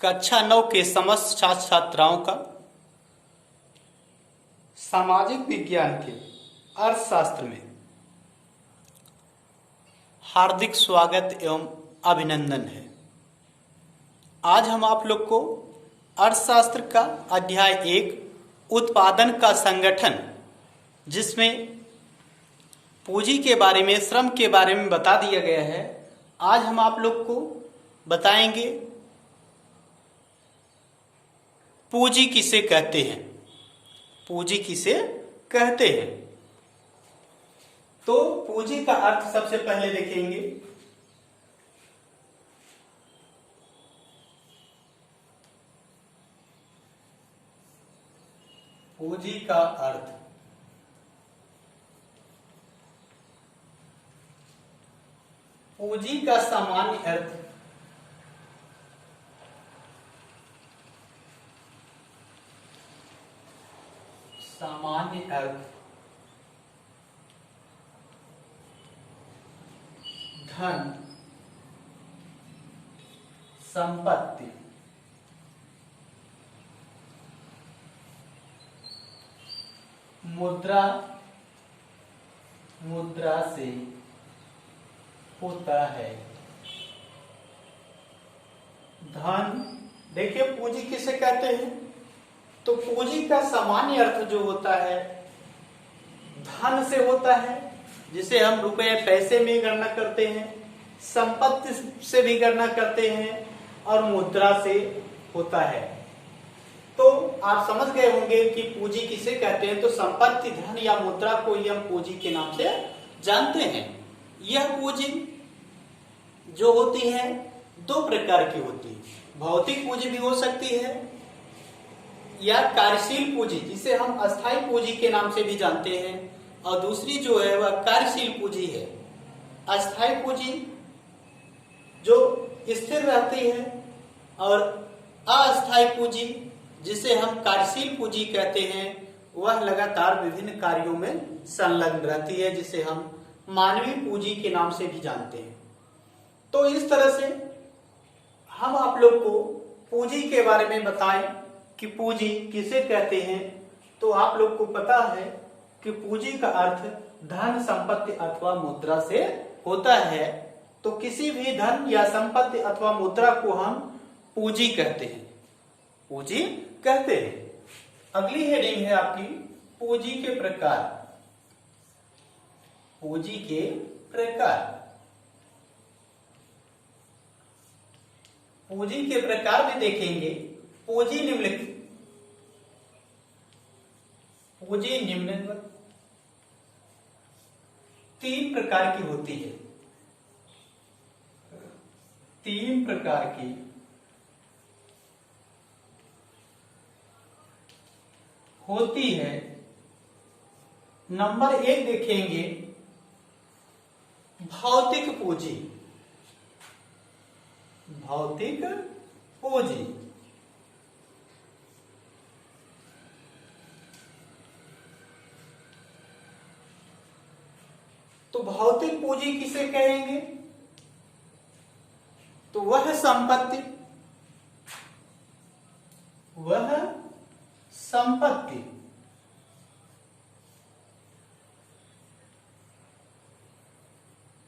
कक्षा 9 के समस्त छात्र छात्राओं का सामाजिक विज्ञान के अर्थशास्त्र में हार्दिक स्वागत एवं अभिनंदन है। आज हम आप लोग को अर्थशास्त्र का अध्याय 1 उत्पादन का संगठन, जिसमें पूंजी के बारे में, श्रम के बारे में बता दिया गया है। आज हम आप लोग को बताएंगे पूंजी किसे कहते हैं। पूंजी किसे कहते हैं तो पूंजी का अर्थ सबसे पहले देखेंगे। पूंजी का अर्थ पूंजी का सामान्य अर्थ धन, संपत्ति, मुद्रा से होता है। धन, देखिए पूंजी किसे कहते हैं तो पूंजी का सामान्य अर्थ जो होता है धन से होता है, जिसे हम रुपए पैसे में गणना करते हैं, संपत्ति से भी गणना करते हैं, और मुद्रा से होता है। तो आप समझ गए होंगे कि पूंजी किसे कहते हैं। तो संपत्ति, धन या मुद्रा को ही हम पूंजी के नाम से जानते हैं। यह पूंजी जो होती है दो प्रकार की होती है। भौतिक पूंजी भी हो सकती है या कार्यशील पूंजी, जिसे हम अस्थायी पूंजी के नाम से भी जानते हैं, और दूसरी जो है वह कार्यशील पूंजी है। अस्थायी पूंजी जो स्थिर रहती है, और अस्थायी पूंजी जिसे हम कार्यशील पूंजी कहते हैं, वह लगातार विभिन्न कार्यों में संलग्न रहती है, जिसे हम मानवीय पूंजी के नाम से भी जानते हैं। तो इस तरह से हम आप लोग को पूंजी के बारे में बताएं कि पूंजी किसे कहते हैं। तो आप लोग को पता है कि पूंजी का अर्थ धन, संपत्ति अथवा मुद्रा से होता है। तो किसी भी धन या संपत्ति अथवा मुद्रा को हम पूंजी कहते हैं। पूंजी कहते हैं। अगली हेडिंग है आपकी पूंजी के प्रकार। पूंजी के प्रकार। पूंजी के प्रकार में देखेंगे पूंजी निम्नलिखित 3 प्रकार की होती है। 3 प्रकार की होती है। नंबर 1 देखेंगे भौतिक पूंजी। भौतिक पूंजी तो भौतिक पूंजी किसे कहेंगे तो वह संपत्ति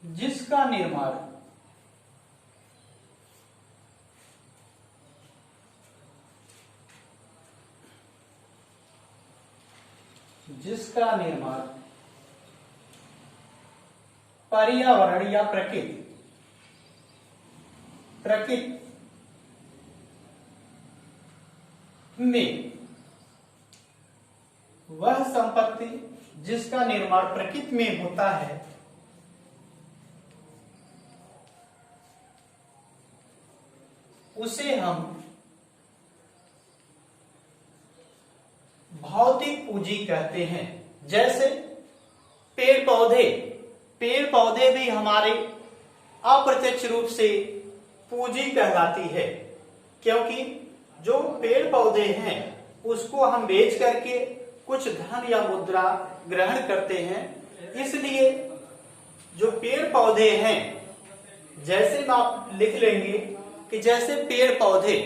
जिसका निर्माण पर्यावरण या प्रकृति में, वह संपत्ति जिसका निर्माण प्रकृति में होता है, उसे हम भौतिक पूंजी कहते हैं। जैसे पेड़ पौधे भी हमारे अप्रत्यक्ष रूप से पूंजी कहलाती है, क्योंकि जो पेड़ पौधे हैं उसको हम बेच करके कुछ धन या मुद्रा ग्रहण करते हैं। इसलिए जो पेड़ पौधे हैं, जैसे आप लिख लेंगे कि जैसे पेड़ पौधे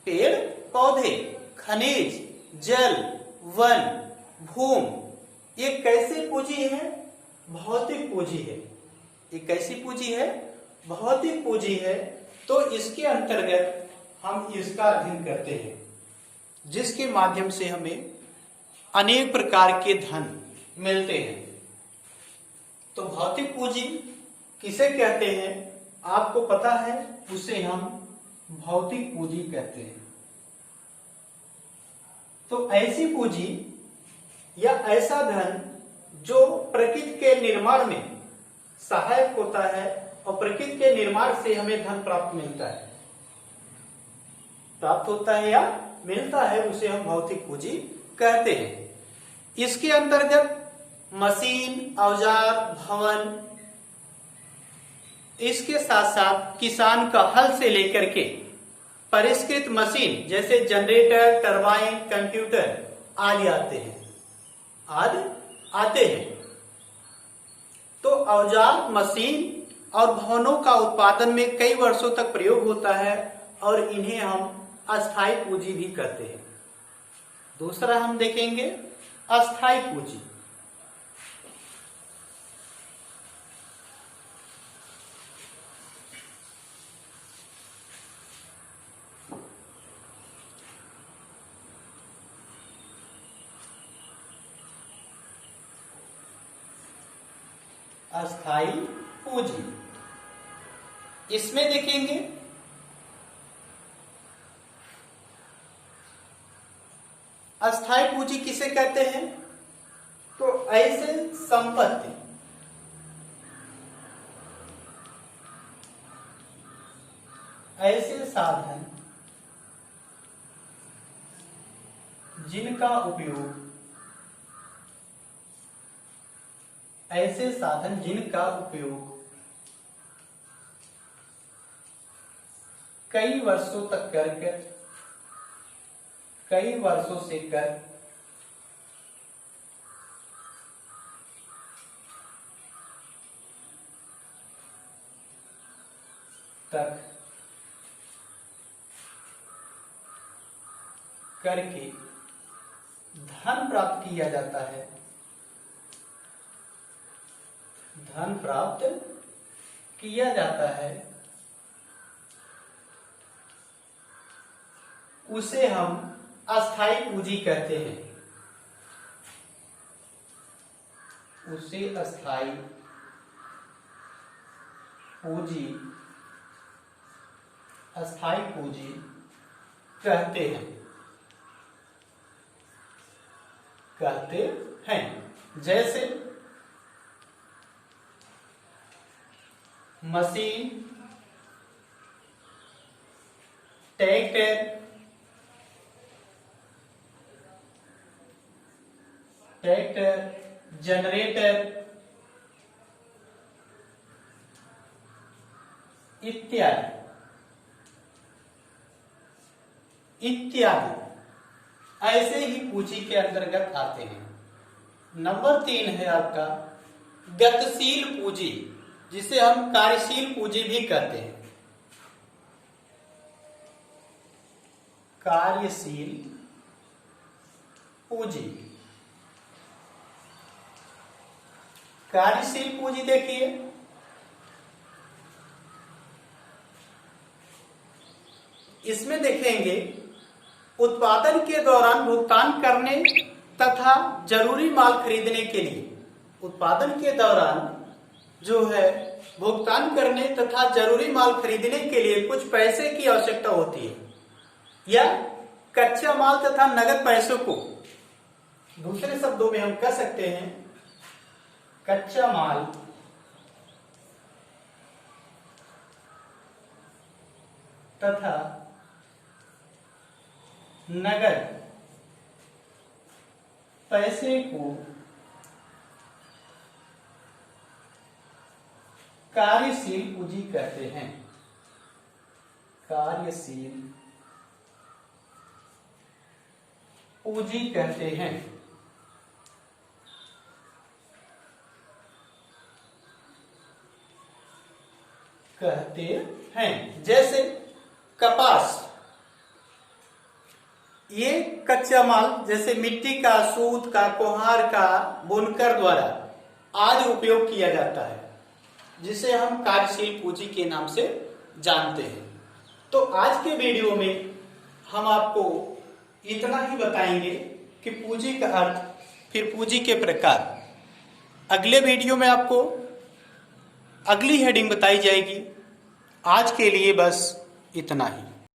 पेड़ पौधे, खनिज, जल, वन, भूमि। ये कैसी पूंजी है? भौतिक पूंजी है। ये कैसी पूंजी है? भौतिक पूंजी है। तो इसके अंतर्गत हम इसका अध्ययन करते हैं, जिसके माध्यम से हमें अनेक प्रकार के धन मिलते हैं। तो भौतिक पूंजी किसे कहते हैं आपको पता है? उसे हम भौतिक पूंजी कहते हैं। तो ऐसी पूंजी या ऐसा धन जो प्रकृति के निर्माण में सहायक होता है और प्रकृति के निर्माण से हमें धन प्राप्त मिलता है, प्राप्त होता है या मिलता है, उसे हम भौतिक पूंजी कहते हैं। इसके अंतर्गत मशीन, औजार, भवन, इसके साथ साथ किसान का हल से लेकर के परिष्कृत मशीन जैसे जनरेटर, टरबाइन, कंप्यूटर आदि आते हैं। तो औजार, मशीन और भवनों का उत्पादन में कई वर्षों तक प्रयोग होता है और इन्हें हम अस्थायी पूंजी भी कहते हैं। दूसरा हम देखेंगे अस्थायी पूंजी। अस्थायी पूंजी, इसमें देखेंगे अस्थायी पूंजी किसे कहते हैं? तो ऐसे संपत्ति, ऐसे साधन जिनका उपयोग, ऐसे साधन जिनका उपयोग कई वर्षों तक करके, कई वर्षों से कर तक करके धन प्राप्त किया जाता है, धन प्राप्त किया जाता है, उसे हम अस्थायी पूंजी कहते हैं। उसे अस्थायी पूंजी, अस्थायी पूंजी कहते हैं, कहते हैं। जैसे मशीन, ट्रैक्टर, जनरेटर इत्यादि इत्यादि ऐसे ही पूंजी के अंतर्गत आते हैं। नंबर 3 है आपका गतिशील पूंजी, जिसे हम कार्यशील पूंजी भी कहते हैं। कार्यशील पूंजी, कार्यशील पूंजी देखिए इसमें देखेंगे उत्पादन के दौरान भुगतान करने तथा जरूरी माल खरीदने के लिए, उत्पादन के दौरान जो है भुगतान करने तथा जरूरी माल खरीदने के लिए कुछ पैसे की आवश्यकता होती है, या कच्चा माल तथा नगद पैसों को दूसरे शब्दों में हम कह सकते हैं कच्चा माल तथा नगद पैसे को कार्यशील पूंजी कहते हैं। कार्यशील पूंजी कहते हैं। कहते हैं जैसे कपास, ये कच्चा माल जैसे मिट्टी का, सूत का, कोहार का बुनकर द्वारा आज उपयोग किया जाता है, जिसे हम कार्यशील पूंजी के नाम से जानते हैं। तो आज के वीडियो में हम आपको इतना ही बताएंगे कि पूंजी का अर्थ, फिर पूंजी के प्रकार। अगले वीडियो में आपको अगली हेडिंग बताई जाएगी। आज के लिए बस इतना ही।